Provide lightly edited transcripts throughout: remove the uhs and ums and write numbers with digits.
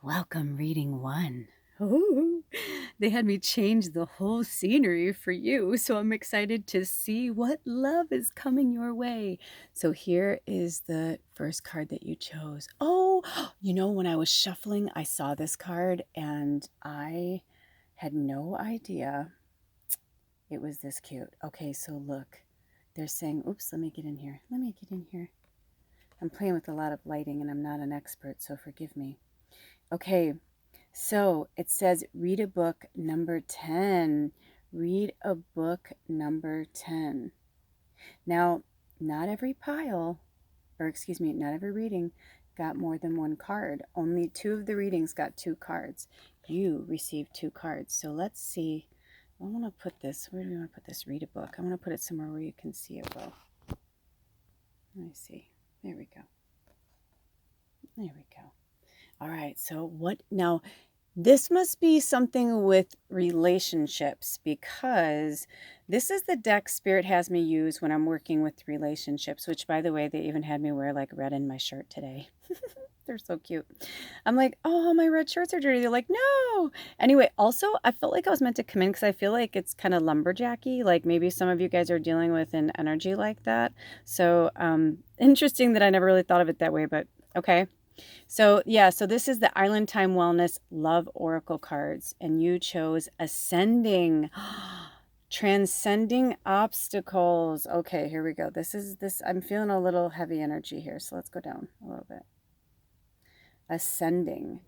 Welcome, reading one. Ooh, they had me change the whole scenery for you, so I'm excited to see what love is coming your way. So here is the first card that you chose. Oh, when I was shuffling, I saw this card and I had no idea it was this cute. Okay, so look, they're saying, oops, let me get in here. Let me get in here. I'm playing with a lot of lighting and I'm not an expert, so forgive me. Okay, so it says read a book number 10. Read a book number 10. Now, not every not every reading got more than one card. Only two of the readings got two cards. You received two cards. So let's see. I want to put this, where do we want to put this? Read a book. I want to put it somewhere where you can see it well. Let me see. There we go. There we go. All right, so what now? This must be something with relationships because this is the deck Spirit has me use when I'm working with relationships, which, by the way, they even had me wear like red in my shirt today. They're so cute. I'm like, oh, my red shirts are dirty. They're like, no. Anyway, also, I felt like I was meant to come in because I feel like it's kind of lumberjacky. Like maybe some of you guys are dealing with an energy like that. So interesting that I never really thought of it that way, but okay. So this is the Island Time Wellness Love Oracle cards, and you chose Ascending, Transcending Obstacles. Okay, here we go. I'm feeling a little heavy energy here, so let's go down a little bit. Ascending,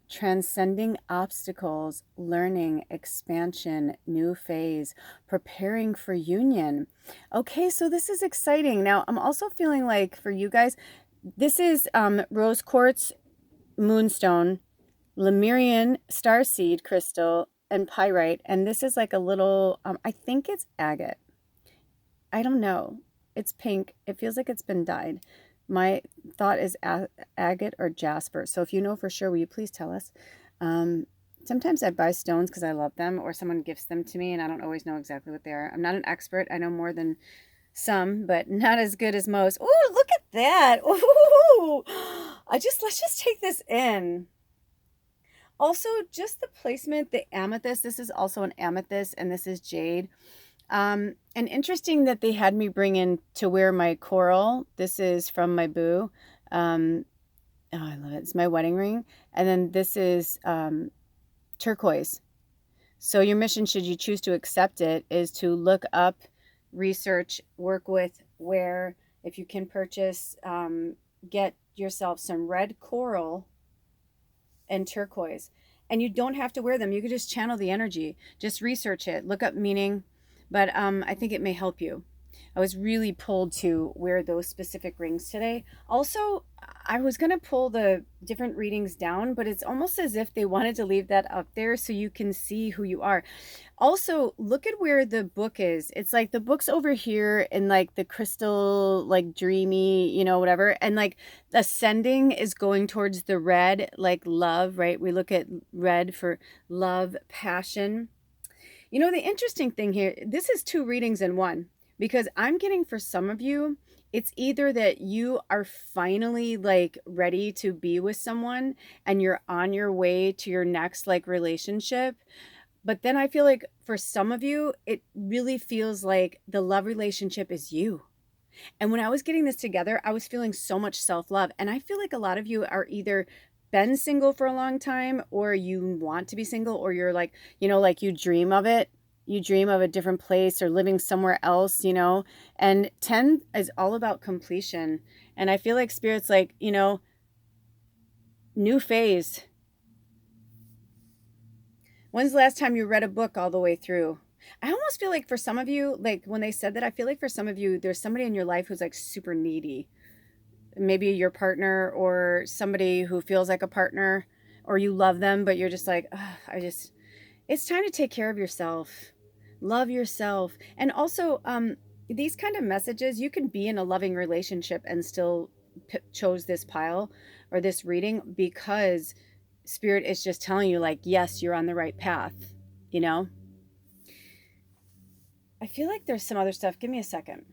transcending obstacles, learning, expansion, new phase, preparing for union. Okay, so this is exciting. Now, I'm also feeling like for you guys, this is rose quartz, moonstone, Lemurian starseed crystal, and pyrite. And this is like a little, I think it's agate. I don't know. It's pink. It feels like it's been dyed. My thought is agate or jasper. So if you know for sure, will you please tell us? Sometimes I buy stones because I love them or someone gifts them to me and I don't always know exactly what they are. I'm not an expert. I know more than some, but not as good as most. Ooh, look at that. Ooh. Let's just take this in. Also, just the placement, the amethyst. This is also an amethyst and this is jade. And interesting that they had me bring in to wear my coral. This is from my boo. Oh, I love it. It's my wedding ring. And then this is turquoise. So your mission, should you choose to accept it, is to look up, research, work with, where, if you can purchase, get yourself some red coral and turquoise. And you don't have to wear them. You could just channel the energy. Just research it. Look up meaning. But I think it may help you. I was really pulled to wear those specific rings today. Also, I was going to pull the different readings down, but it's almost as if they wanted to leave that up there so you can see who you are. Also, look at where the book is. It's like the book's over here in like the crystal, like dreamy, whatever. And like ascending is going towards the red, like love, right? We look at red for love, passion. The interesting thing here, this is two readings in one because I'm getting for some of you, it's either that you are finally like ready to be with someone and you're on your way to your next like relationship. But then I feel like for some of you, it really feels like the love relationship is you. And when I was getting this together, I was feeling so much self-love. And I feel like a lot of you are either been single for a long time or you want to be single or you're like, like you dream of it. You dream of a different place or living somewhere else, And 10 is all about completion. And I feel like Spirit's like, new phase. When's the last time you read a book all the way through? I almost feel like for some of you, like when they said that, I feel like for some of you, there's somebody in your life who's like super needy. Maybe your partner or somebody who feels like a partner, or you love them, but you're just like, it's time to take care of yourself. Love yourself. And also, these kind of messages, you can be in a loving relationship and still chose this pile or this reading because Spirit is just telling you like, yes, you're on the right path, I feel like there's some other stuff. Give me a second.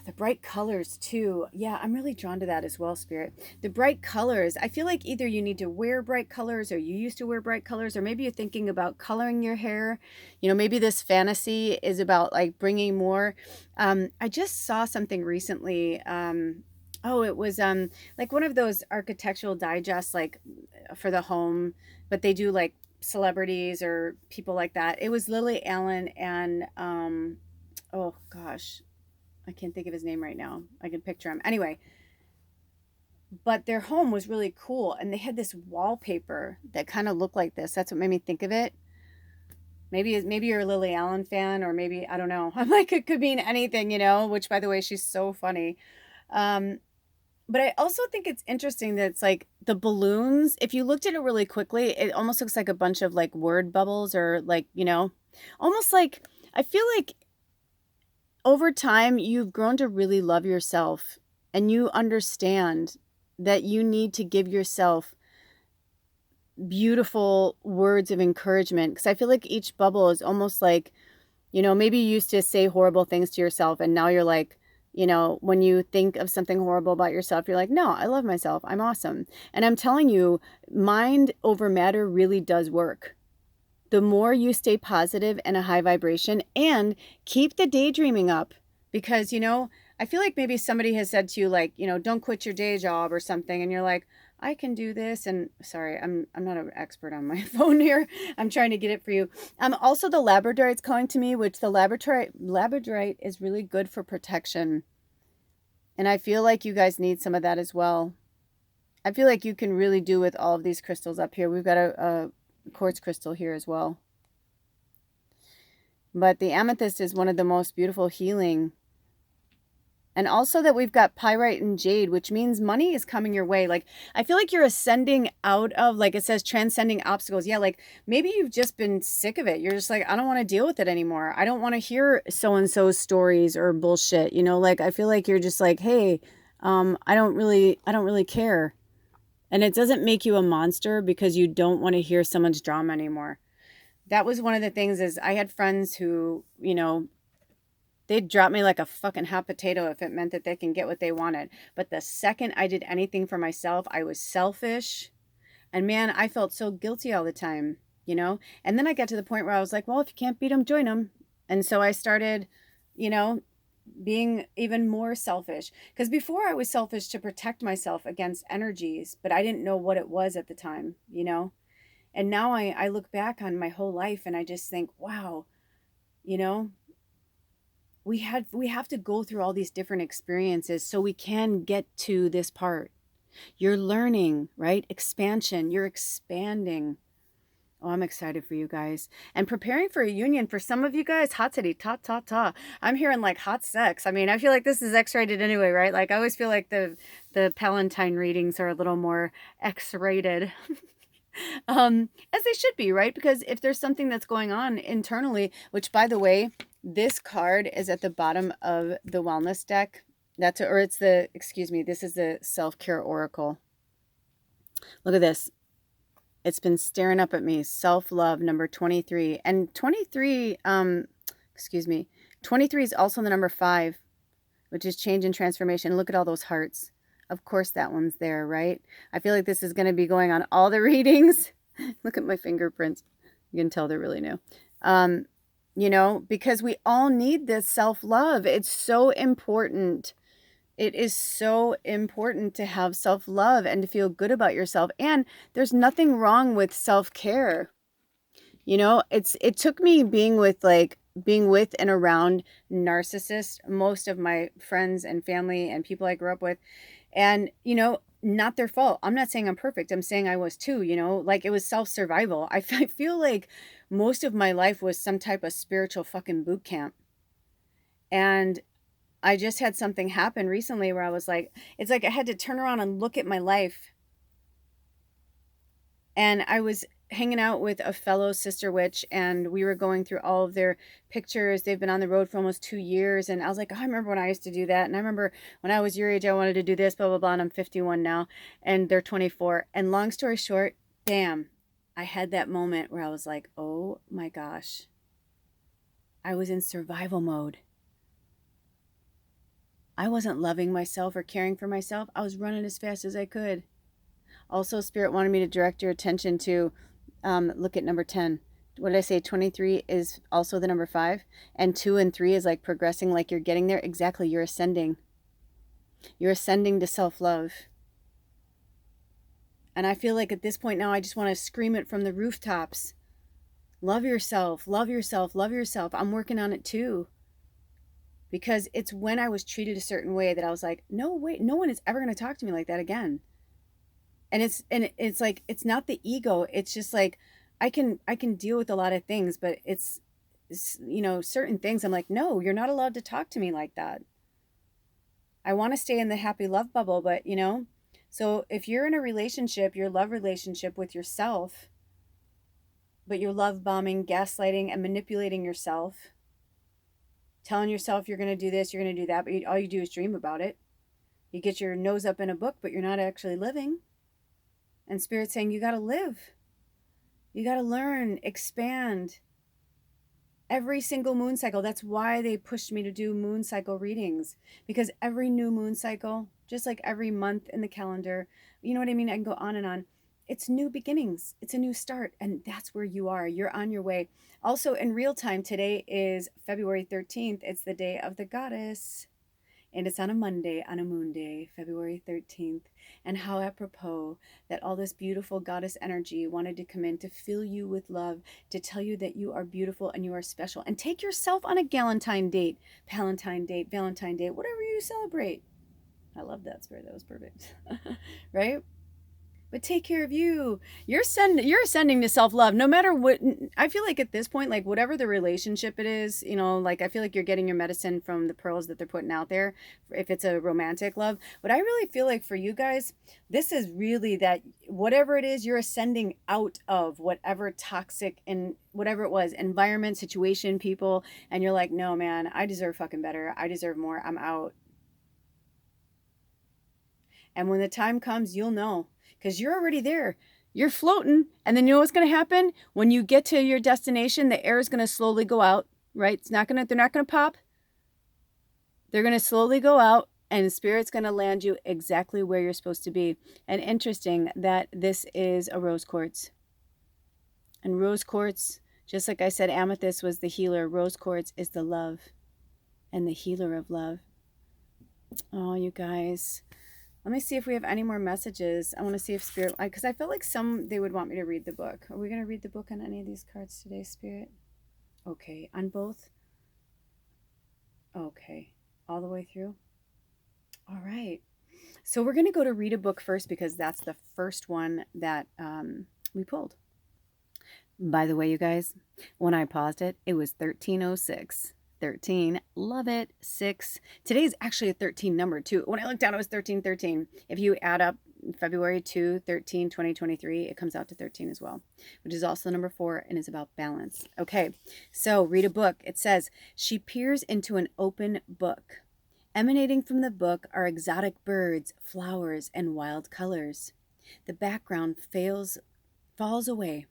the bright colors too. Yeah, I'm really drawn to that as well, Spirit. The bright colors. I feel like either you need to wear bright colors or you used to wear bright colors, or maybe you're thinking about coloring your hair. Maybe this fantasy is about like bringing more. I just saw something recently. Oh, it was like one of those architectural digests like for the home, but they do like celebrities or people like that. It was Lily Allen and oh gosh, I can't think of his name right now. I can picture him. Anyway, but their home was really cool and they had this wallpaper that kind of looked like this. That's what made me think of it. Maybe you're a Lily Allen fan, or maybe I don't know. I'm like, it could mean anything, which by the way, she's so funny. Um but I also think it's interesting that it's like the balloons, if you looked at it really quickly, it almost looks like a bunch of like word bubbles, or like, almost like I feel like over time, you've grown to really love yourself and you understand that you need to give yourself beautiful words of encouragement. Because I feel like each bubble is almost like, maybe you used to say horrible things to yourself and now you're like, when you think of something horrible about yourself, you're like, no, I love myself. I'm awesome. And I'm telling you, mind over matter really does work. The more you stay positive and a high vibration, and keep the daydreaming up, because I feel like maybe somebody has said to you like, don't quit your day job or something, and you're like, I can do this. And sorry, I'm not an expert on my phone here. I'm trying to get it for you. Also the labradorite's calling to me, which the labradorite is really good for protection, and I feel like you guys need some of that as well. I feel like you can really do with all of these crystals up here. We've got a quartz crystal here as well. But the amethyst is one of the most beautiful healing. And also that we've got pyrite and jade, which means money is coming your way. Like, I feel like you're ascending out of, like it says, transcending obstacles. Yeah, like maybe you've just been sick of it. You're just like, I don't want to deal with it anymore. I don't want to hear so-and-so's stories or bullshit. Like I feel like you're just like, hey, I don't really care. And it doesn't make you a monster because you don't want to hear someone's drama anymore. That was one of the things. Is I had friends who, they'd drop me like a fucking hot potato if it meant that they can get what they wanted. But the second I did anything for myself, I was selfish. And man, I felt so guilty all the time, And then I got to the point where I was like, well, if you can't beat them, join them. And so I started, being even more selfish. Because before I was selfish to protect myself against energies, but I didn't know what it was at the time, And now I look back on my whole life and I just think, wow, you know, we have to go through all these different experiences so we can get to this part. You're learning, right? Expansion. You're expanding. Oh, I'm excited for you guys. And preparing for a union for some of you guys, hot city, ta. I'm hearing like hot sex. I mean, I feel like this is X-rated anyway, right? Like I always feel like the Palatine readings are a little more X-rated. As they should be, right? Because if there's something that's going on internally, which by the way, this card is at the bottom of the wellness deck. This is the self-care oracle. Look at this. It's been staring up at me. Self-love, number 23. And 23 is also the number 5, which is change and transformation. Look at all those hearts. Of course that one's there, right? I feel like this is going to be going on all the readings. Look at my fingerprints. You can tell they're really new. Because we all need this self-love. It's so important. It is so important to have self-love and to feel good about yourself. And there's nothing wrong with self-care. It took me being with and around narcissists, most of my friends and family and people I grew up with. And, not their fault. I'm not saying I'm perfect. I'm saying I was too, like it was self-survival. I feel like most of my life was some type of spiritual fucking boot camp. And I just had something happen recently where I was like, it's like I had to turn around and look at my life. And I was hanging out with a fellow sister witch and we were going through all of their pictures. They've been on the road for almost 2 years. And I was like, oh, I remember when I used to do that. And I remember when I was your age, I wanted to do this, blah, blah, blah. And I'm 51 now and they're 24. And long story short, bam, I had that moment where I was like, oh my gosh, I was in survival mode. I wasn't loving myself or caring for myself. I was running as fast as I could. Also, Spirit wanted me to direct your attention to look at number 10. What did I say? 23 is also the number 5. And 2 and 3 is like progressing, like you're getting there. Exactly. You're ascending. You're ascending to self-love. And I feel like at this point now, I just want to scream it from the rooftops. Love yourself, love yourself, love yourself. I'm working on it too. Because it's when I was treated a certain way that I was like, no, wait, no one is ever going to talk to me like that again. And it's like, it's not the ego. It's just like, I can deal with a lot of things, but it's certain things I'm like, no, you're not allowed to talk to me like that. I want to stay in the happy love bubble, but so if you're in a relationship, your love relationship with yourself, but you're love bombing, gaslighting, and manipulating yourself, telling yourself you're going to do this, you're going to do that, but all you do is dream about it. You get your nose up in a book, but you're not actually living. And Spirit's saying, you got to live. You got to learn, expand. Every single moon cycle. That's why they pushed me to do moon cycle readings. Because every new moon cycle, just like every month in the calendar, you know what I mean? I can go on and on. It's new beginnings. It's a new start. And that's where you are. You're on your way. Also, in real time, today is February 13th. It's the day of the goddess. And it's on a Monday, on a moon day, February 13th. And how apropos that all this beautiful goddess energy wanted to come in to fill you with love, to tell you that you are beautiful and you are special. And take yourself on a Galentine date, Palentine date, Valentine date, whatever you celebrate. I love that, Spirit. That was perfect. Right? But take care of you. You're ascending to self-love. No matter what, I feel like at this point, like whatever the relationship it is, like I feel like you're getting your medicine from the pearls that they're putting out there, if it's a romantic love. But I really feel like for you guys, this is really that whatever it is, you're ascending out of whatever toxic and whatever it was, environment, situation, people, and you're like, no, man, I deserve fucking better. I deserve more. I'm out. And when the time comes, you'll know. Because you're already there. You're floating. And then you know what's going to happen? When you get to your destination, the air is going to slowly go out, right? They're not going to pop. They're going to slowly go out, and Spirit's going to land you exactly where you're supposed to be. And interesting that this is a rose quartz. And rose quartz, just like I said, amethyst was the healer. Rose quartz is the love and the healer of love. Oh, you guys. Let me see if we have any more messages. I want to see if Spirit, because I felt like they would want me to read the book. Are we going to read the book on any of these cards today, Spirit? Okay. On both? Okay. All the way through? All right. So we're going to go to read a book first because that's the first one that we pulled. By the way, you guys, when I paused it, it was 1306. 13, love it. 6, today's actually a 13 number too. When I looked down, it was 1313. If you add up February 2, 13, 2023, it comes out to 13 as well, which is also number 4 and is about balance. Okay, so read a book. It says, she peers into an open book. Emanating from the book are exotic birds, flowers, and wild colors. The background falls away.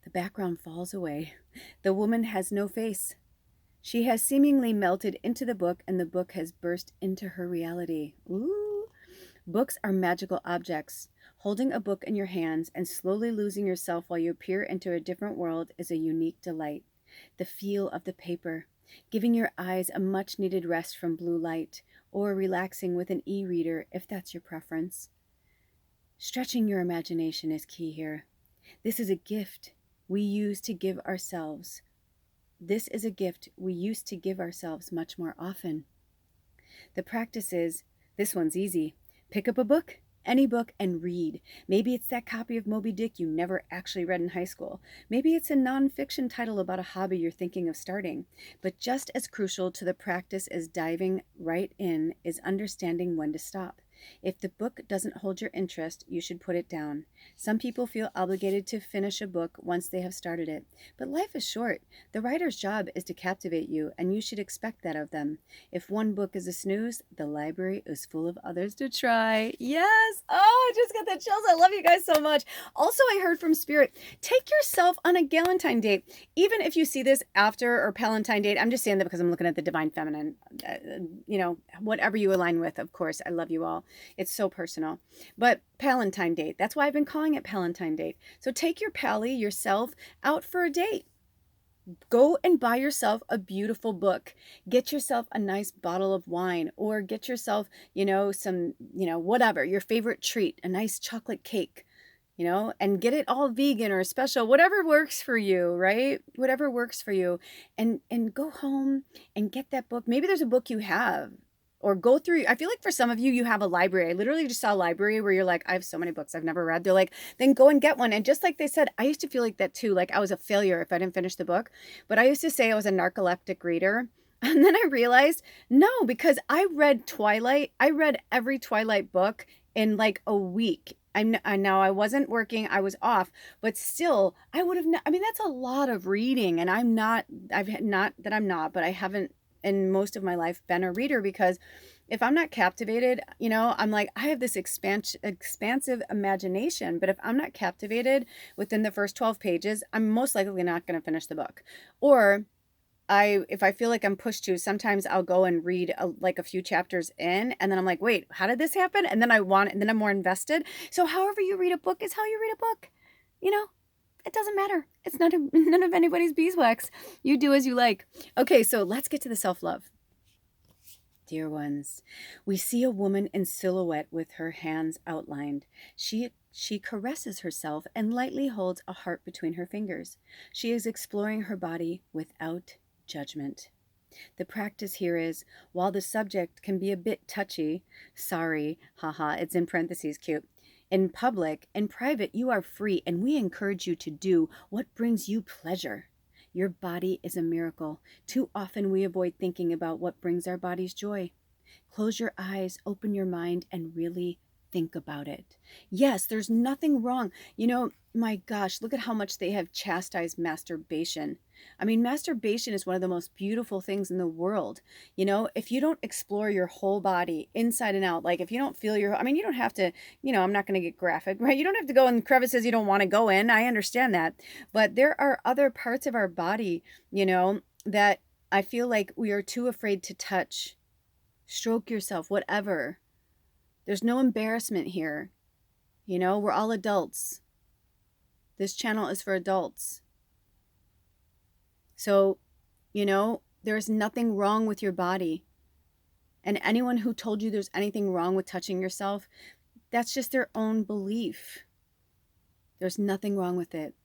The background falls away. The woman has no face. She has seemingly melted into the book, and the book has burst into her reality. Ooh. Books are magical objects. Holding a book in your hands and slowly losing yourself while you peer into a different world is a unique delight. The feel of the paper, giving your eyes a much-needed rest from blue light, or relaxing with an e-reader if that's your preference. Stretching your imagination is key here. This is a gift we use to give ourselves. This is a gift we used to give ourselves much more often. The practice is, this one's easy. Pick up a book, any book, and read. Maybe it's that copy of Moby Dick you never actually read in high school. Maybe it's a nonfiction title about a hobby you're thinking of starting. But just as crucial to the practice as diving right in is understanding when to stop. If the book doesn't hold your interest, you should put it down. Some people feel obligated to finish a book once they have started it. But life is short. The writer's job is to captivate you, and you should expect that of them. If one book is a snooze, the library is full of others to try. Yes! Oh, I just got the chills. I love you guys so much. Also, I heard from Spirit, take yourself on a Galentine date. Even if you see this after or Palentine date, I'm just saying that because I'm looking at the Divine Feminine. Whatever you align with, of course. I love you all. It's so personal. But Palentine date, that's why I've been calling it Palentine date. So take your pally, yourself, out for a date. Go and buy yourself a beautiful book. Get yourself a nice bottle of wine, or get yourself, some, whatever, your favorite treat, a nice chocolate cake, and get it all vegan or special, whatever works for you, right? Whatever works for you. And go home and get that book. Maybe there's a book you have, or go through. I feel like for some of you, you have a library. I literally just saw a library where you're like, I have so many books I've never read. They're like, then go and get one. And just like they said, I used to feel like that too. Like I was a failure if I didn't finish the book. But I used to say I was a narcoleptic reader. And then I realized, no, because I read Twilight. I read every Twilight book in like a week. I know I wasn't working, I was off, but still, I would have, that's a lot of reading. And but I haven't in most of my life been a reader, because if I'm not captivated, I'm like, I have this expansive imagination, but if I'm not captivated within the first 12 pages, I'm most likely not going to finish the book. Or if I feel like I'm pushed to, sometimes I'll go and read a few chapters in, and then I'm like, wait, how did this happen? And then and then I'm more invested. So however you read a book is how you read a book. It doesn't matter. It's none of anybody's beeswax. You do as you like. Okay, so let's get to the self-love. Dear ones, we see a woman in silhouette with her hands outlined. She caresses herself and lightly holds a heart between her fingers. She is exploring her body without judgment. The practice here is, while the subject can be a bit touchy, sorry, haha, it's in parentheses, cute. In public and private, you are free, and we encourage you to do what brings you pleasure. Your body is a miracle. Too often we avoid thinking about what brings our bodies joy. Close your eyes, open your mind, and really think about it. Yes, there's nothing wrong. My gosh, look at how much they have chastised masturbation. Masturbation is one of the most beautiful things in the world. If you don't explore your whole body inside and out, like if you don't feel you don't have to, I'm not going to get graphic, right? You don't have to go in crevices you don't want to go in. I understand that. But there are other parts of our body, that I feel like we are too afraid to touch. Stroke yourself, whatever. There's no embarrassment here. We're all adults. This channel is for adults. So, there's nothing wrong with your body. And anyone who told you there's anything wrong with touching yourself, that's just their own belief. There's nothing wrong with it.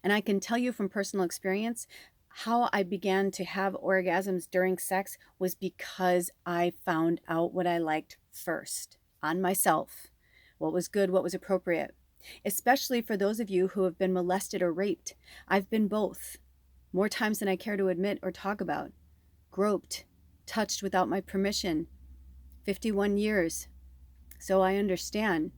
And I can tell you from personal experience, how I began to have orgasms during sex was because I found out what I liked first on myself. What was good, what was appropriate. Especially for those of you who have been molested or raped. I've been both. More times than I care to admit or talk about. Groped, touched without my permission. 51 years. So I understand.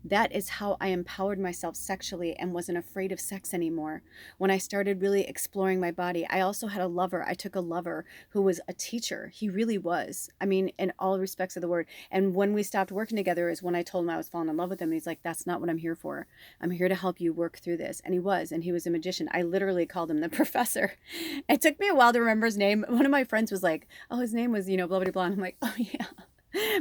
That is how I empowered myself sexually and wasn't afraid of sex anymore. When I started really exploring my body, I also had a lover. I took a lover who was a teacher. He really was. In all respects of the word. And when we stopped working together is when I told him I was falling in love with him. And he's like, that's not what I'm here for. I'm here to help you work through this. And he was a magician. I literally called him the professor. It took me a while to remember his name. One of my friends was like, oh, his name was, blah, blah, blah. And I'm like, oh yeah.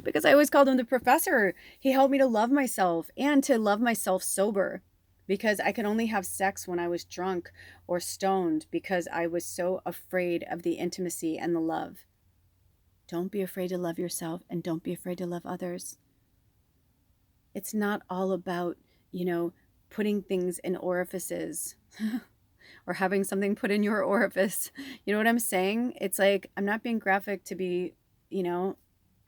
Because I always called him the professor. He helped me to love myself and to love myself sober, because I could only have sex when I was drunk or stoned because I was so afraid of the intimacy and the love. Don't be afraid to love yourself, and don't be afraid to love others. It's not all about, putting things in orifices or having something put in your orifice. You know what I'm saying? It's like, I'm not being graphic to be,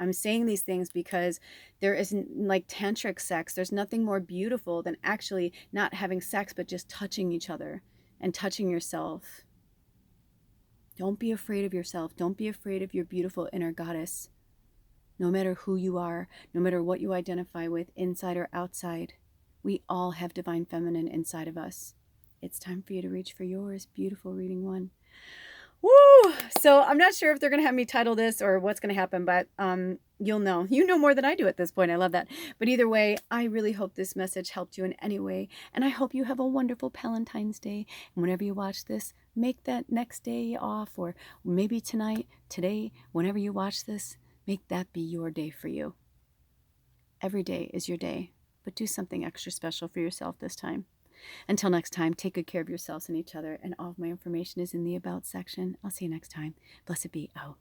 I'm saying these things because there isn't like tantric sex. There's nothing more beautiful than actually not having sex, but just touching each other and touching yourself. Don't be afraid of yourself. Don't be afraid of your beautiful inner goddess. no matter who you are, no matter what you identify with, inside or outside. We all have divine feminine inside of us. It's time for you to reach for yours, beautiful reading one. Woo! So I'm not sure if they're going to have me title this or what's going to happen, but you'll know. You know more than I do at this point. I love that. But either way, I really hope this message helped you in any way. And I hope you have a wonderful Valentine's Day. And whenever you watch this, make that next day off, or maybe tonight, today, whenever you watch this, make that be your day for you. Every day is your day, but do something extra special for yourself this time. Until next time, take good care of yourselves and each other, and all of my information is in the About section. I'll see you next time. Blessed be. Out.